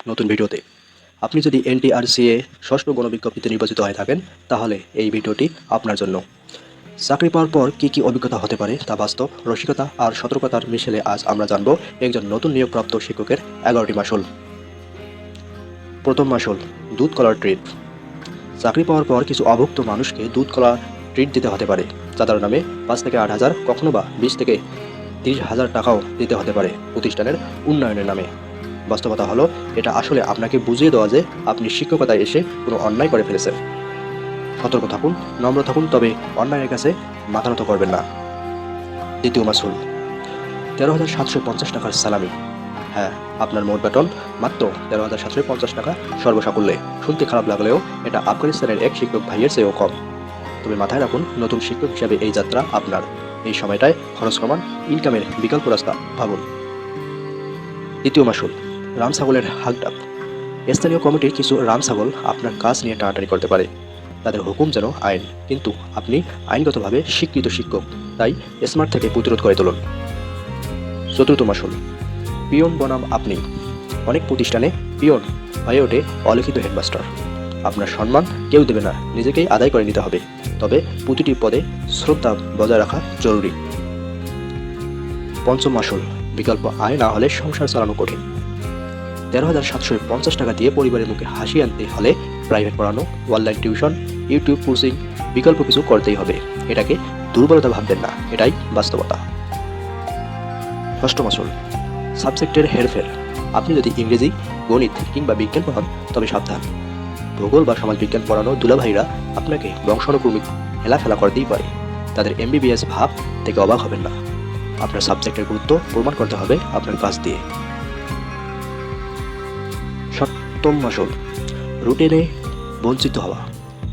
নতুন ভিডিওতে। আপনি যদি এনটিআরসিএ ষষ্ঠ গণবিজ্ঞপ্তিতে নির্বাচিত হয়ে থাকেন তাহলে এই ভিডিওটি আপনার জন্য। চাকরি পাওয়ার পর কী কী অভিজ্ঞতা হতে পারে তা বাস্তব, রসিকতা আর সতর্কতার মিশেলে আজ আমরা জানব একজন নতুন নিয়োগপ্রাপ্ত শিক্ষকের 11টি মাসুল। প্রথম মাসুল, দুধ কলার ট্রিট। চাকরি পাওয়ার পর কিছু অভুক্ত মানুষকে দুধ কলা ট্রিট দিতে হতে পারে, যাদের নামে 5 থেকে 8 হাজার, কখনো বা 20 থেকে 30 হাজার টাকাও দিতে হতে পারে প্রতিষ্ঠানের উন্নয়নের নামে। বাস্তবতা হলো, এটা আসলে আপনাকে বুঝিয়ে দেওয়া যে আপনি শিক্ষকতায় এসে কোনো অন্যায় করে ফেলেছেন। সতর্ক থাকুন, নম্র থাকুন, তবে অন্যায়ের কাছে মাথা নত করবেন না। দ্বিতীয় মাসুল, 13,750 টাকার সালামি। হ্যাঁ, আপনার মোট বেতন মাত্র 13,750 টাকা সর্বসাকুল্যে। শুনতে খারাপ লাগলেও এটা আফগানিস্তানের এক শিক্ষক ভাইয়ের চেয়েও কম। তবে মাথায় রাখুন, নতুন শিক্ষক হিসাবে এই যাত্রা আপনার। এই সময়টায় খরচ কমান, ইনকামের বিকল্প রাস্তা ভাবুন। তৃতীয় মাসুল, রাম ছাগলের হাকডাক। স্থানীয় কমিটির কিছু রাম ছাগল আপনার কাজ নিয়ে টানাটানি করতে পারে। তাদের হুকুম যেন আইন, কিন্তু আপনি আইনগতভাবে স্বীকৃত শিক্ষক, তাই স্মার্ট থেকে প্রতিরোধ করে তুলুন। চতুর্থ মাসুল, পিয়ন বনাম আপনি। অনেক প্রতিষ্ঠানে পিয়ন হয়ে ওঠে অলিখিত হেডমাস্টার। আপনার সম্মান কেউ দেবে না, নিজেকেই আদায় করে নিতে হবে। তবে প্রতিটি পদে শ্রদ্ধা বজায় রাখা জরুরি। পঞ্চম মাসুল, বিকল্প আয় না হলে সংসার চালানো কঠিন। 13,750 টাকা দিয়ে পরিবারের মুখে হাসি আনতে হলে প্রাইভেট পড়ানো, অনলাইন টিউশন, ইউটিউব কোচিং, বিকল্প কিছু করতেই হবে। এটাকে দুর্বলতা ভাববেন না, এটাই বাস্তবতা। ষষ্ঠ মাসুল, সাবজেক্টের হেরফের। আপনি যদি ইংরেজি, গণিত কিংবা বিজ্ঞান পড়ান তবে সাবধান। ভূগোল বা সমাজবিজ্ঞান পড়ানো দুলাভাইরা আপনাকে বংশানুক্রমিক হেলাফেলা করতেই পারে। তাদের এমবিবিএস ভাব থেকে অবাক হবেন না। আপনার সাবজেক্টের গুরুত্ব প্রমাণ করতে হবে আপনার কাজ দিয়ে। সপ্তম মাসুল, রুটিনে বঞ্চিত হওয়া।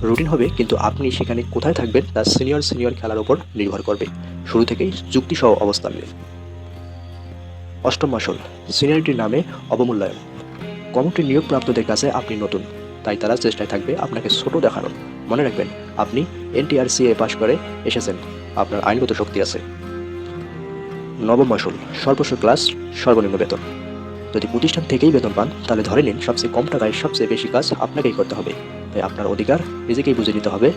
রুটিন হবে, কিন্তু আপনি সেখানে কোথায় থাকবেন তা সিনিয়র খেলার উপর নির্ভর করবে। শুরু থেকেই যুক্তিসহ অবস্থান নিন। অষ্টম মাসুল, সিনিয়রিটির নামে অবমূল্যায়ন। কমিটির নিয়োগপ্রাপ্তদের কাছে আপনি নতুন, তাই তারা চেষ্টায় থাকবে আপনাকে ছোট দেখানোর। মনে রাখবেন, আপনি এনটিআরসিএ পাশ করে এসেছেন, আপনার আইনগত শক্তি আছে। নবম মাসুল, সর্বোচ্চ ক্লাস, সর্বনিম্ন বেতন। যদি প্রতিষ্ঠান থেকেই বেতন পান তাহলে ধরে নিন সবচেয়ে কম টাকায় সবচেয়ে বেশি কাজ আপনাকেই করতে হবে। তাই আপনার অধিকার নিজেকেই বুঝে নিতে হবে।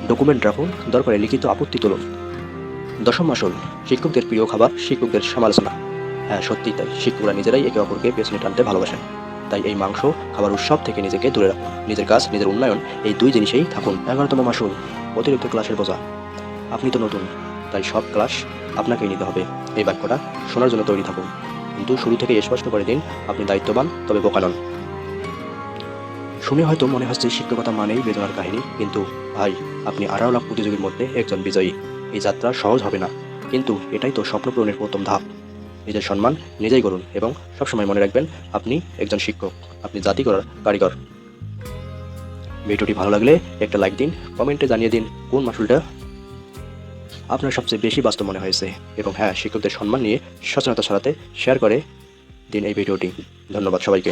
ডকুমেন্ট রাখুন, দরকারে লিখিত আপত্তি তুলুন। দশম মাসুল, শিক্ষকদের প্রিয় খাবার, শিক্ষকদের সমালোচনা। হ্যাঁ, সত্যিই তাই, শিক্ষকরা নিজেরাই একে অপরকে পেছনে টানতে ভালোবাসেন। তাই এই মাংস খাবার উৎসব থেকে নিজেকে দূরে রাখুন। নিজের কাজ, নিজের উন্নয়ন, এই দুই জিনিসেই থাকুন। 11তম মাসুল, অতিরিক্ত ক্লাসের বোঝা। আপনি তো নতুন, তাই সব ক্লাস আপনাকেই নিতে হবে। এই বাক্যটা শোনার জন্য তৈরি থাকুন, কিন্তু শুরু থেকে স্পষ্ট করে দিন আপনি দায়িত্ববান, তবে বোকা নন। শুনে হয়তো মনে হচ্ছে শিক্ষকতা মানেই বেদনার কাহিনী, কিন্তু ভাই, আপনি 18 লাখ প্রতিযোগীর মধ্যে একজন বিজয়ী। এই যাত্রা সহজ হবে না, কিন্তু এটাই তো স্বপ্ন পূরণের প্রথম ধাপ। নিজের সম্মান নিজেই করুন এবং সবসময় মনে রাখবেন আপনি একজন শিক্ষক, আপনি জাতি গড়ার কারিগর। ভিডিওটি ভালো লাগলে একটা লাইক দিন, কমেন্টে জানিয়ে দিন কোন মাসুলটা আপনার সবচেয়ে বেশি বাস্তব মনে হয়েছে। এবং হ্যাঁ, শিক্ষকদের সম্মান নিয়ে সচেতনতা ছড়াতে শেয়ার করে দিন এই ভিডিওটি। ধন্যবাদ সবাইকে।